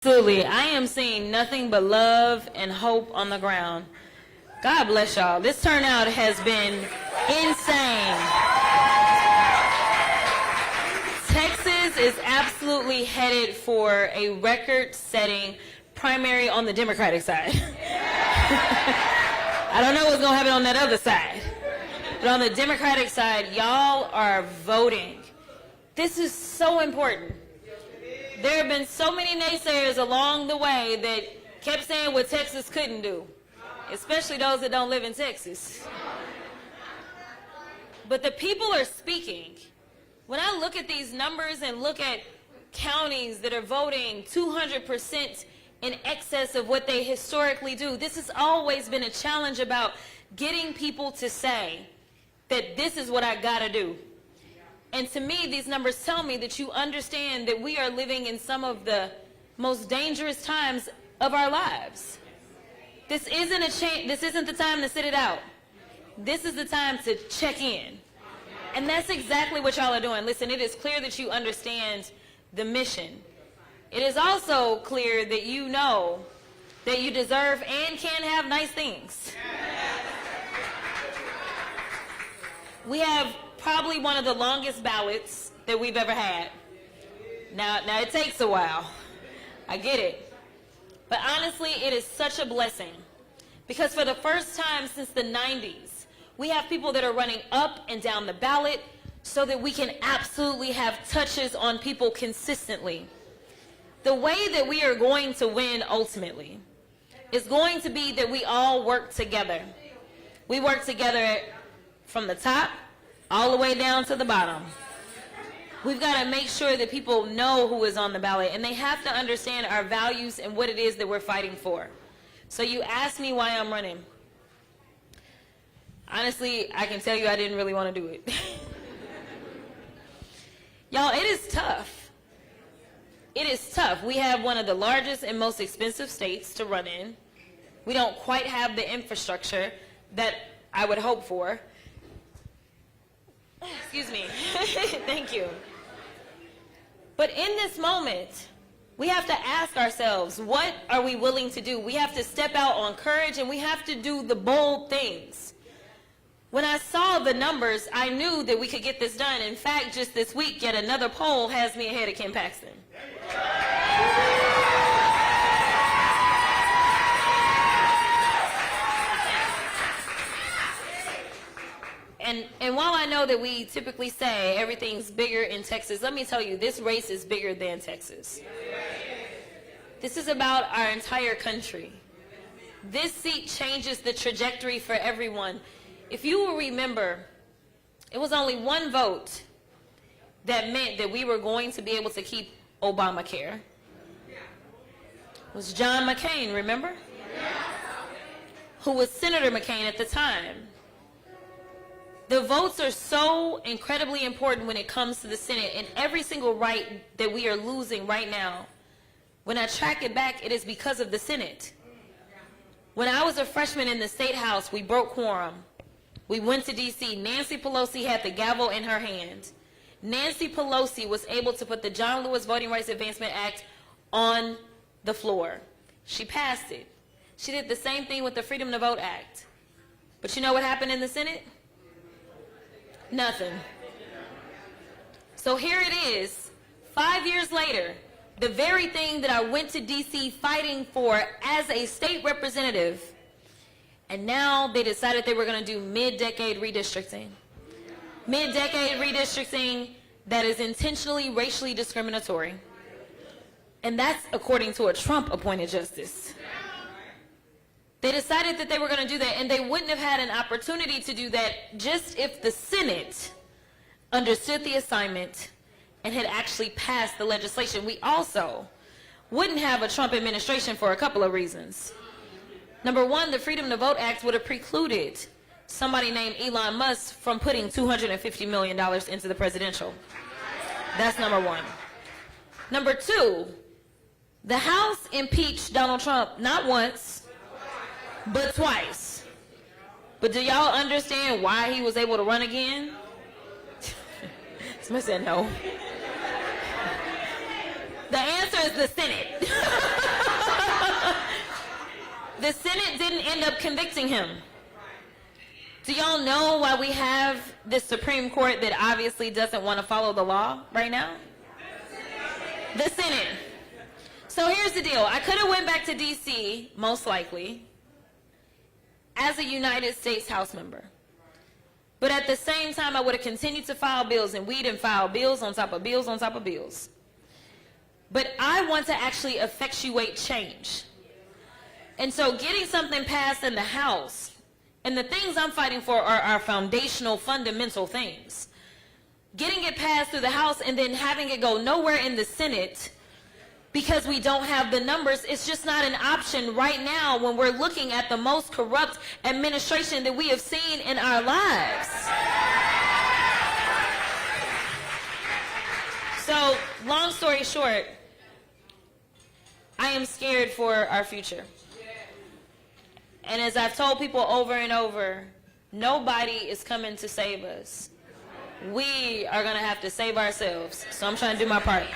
Absolutely. I am seeing nothing but love and hope on the ground. God bless y'all. This turnout has been insane. Texas is absolutely headed for a record-setting primary on the Democratic side. I don't know what's going to happen on that other side. But on the Democratic side, y'all are voting. This is so important. There have been so many naysayers along the way that kept saying what Texas couldn't do, especially those that don't live in Texas. But the people are speaking. When I look at these numbers and look at counties that are voting 200% in excess of what they historically do, this has always been a challenge about getting people to say that this is what I gotta do. And to me, these numbers tell me that you understand that we are living in some of the most dangerous times of our lives. This isn't the time to sit it out. This is the time to check in. And that's exactly what y'all are doing. Listen, it is clear that you understand the mission. It is also clear that you know that you deserve and can have nice things. We have probably one of the longest ballots that we've ever had. Now it takes a while. I get it. But honestly, it is such a blessing because for the first time since the 90s, we have people that are running up and down the ballot so that we can absolutely have touches on people consistently. The way that we are going to win ultimately is going to be that we all work together. We work together from the top all the way down to the bottom. We've got to make sure that people know who is on the ballot, and they have to understand our values and what it is that we're fighting for. So you asked me why I'm running. Honestly, I can tell you I didn't really want to do it. Y'all, it is tough. It is tough. We have one of the largest and most expensive states to run in. We don't quite have the infrastructure that I would hope for. Excuse me. Thank you. But in this moment, we have to ask ourselves, what are we willing to do? We have to step out on courage, and we have to do the bold things. When I saw the numbers, I knew that we could get this done. In fact, just this week, yet another poll has me ahead of Kim Paxton. And while I know that we typically say everything's bigger in Texas, let me tell you, this race is bigger than Texas. This is about our entire country. This seat changes the trajectory for everyone. If you will remember, it was only one vote that meant that we were going to be able to keep Obamacare. It was John McCain, remember? Who was Senator McCain at the time. The votes are so incredibly important when it comes to the Senate, and every single right that we are losing right now, when I track it back, it is because of the Senate. When I was a freshman in the State House, we broke quorum. We went to D.C. Nancy Pelosi had the gavel in her hand. Nancy Pelosi was able to put the John Lewis Voting Rights Advancement Act on the floor. She passed it. She did the same thing with the Freedom to Vote Act. But you know what happened in the Senate? Nothing. So here it is, 5 years later, the very thing that I went to D.C. fighting for as a state representative, and now they decided they were going to do mid-decade redistricting. Mid-decade redistricting that is intentionally racially discriminatory. And that's according to a Trump-appointed justice. They decided that they were going to do that, and they wouldn't have had an opportunity to do that just if the Senate understood the assignment and had actually passed the legislation. We also wouldn't have a Trump administration for a couple of reasons. Number one, the Freedom to Vote Act would have precluded somebody named Elon Musk from putting $250 million into the presidential. That's number one. Number two, the House impeached Donald Trump not once, but twice. But do y'all understand why he was able to run again? Somebody said no. The answer because the Senate. The Senate didn't end up convicting him. Do y'all know why we have this Supreme Court that obviously doesn't want to follow the law right now? The Senate. So here's the deal. I could have went back to D.C., most likely, as a United States House member. But at the same time, I would have continued to file bills, and we didn't file bills on top of bills on top of bills. But I want to actually effectuate change. And so getting something passed in the House, and the things I'm fighting for are our foundational, fundamental things. Getting it passed through the House and then having it go nowhere in the Senate because we don't have the numbers, it's just not an option right now when we're looking at the most corrupt administration that we have seen in our lives. So, long story short, I am scared for our future. And as I've told people over and over, nobody is coming to save us. We are going to have to save ourselves. So I'm trying to do my part.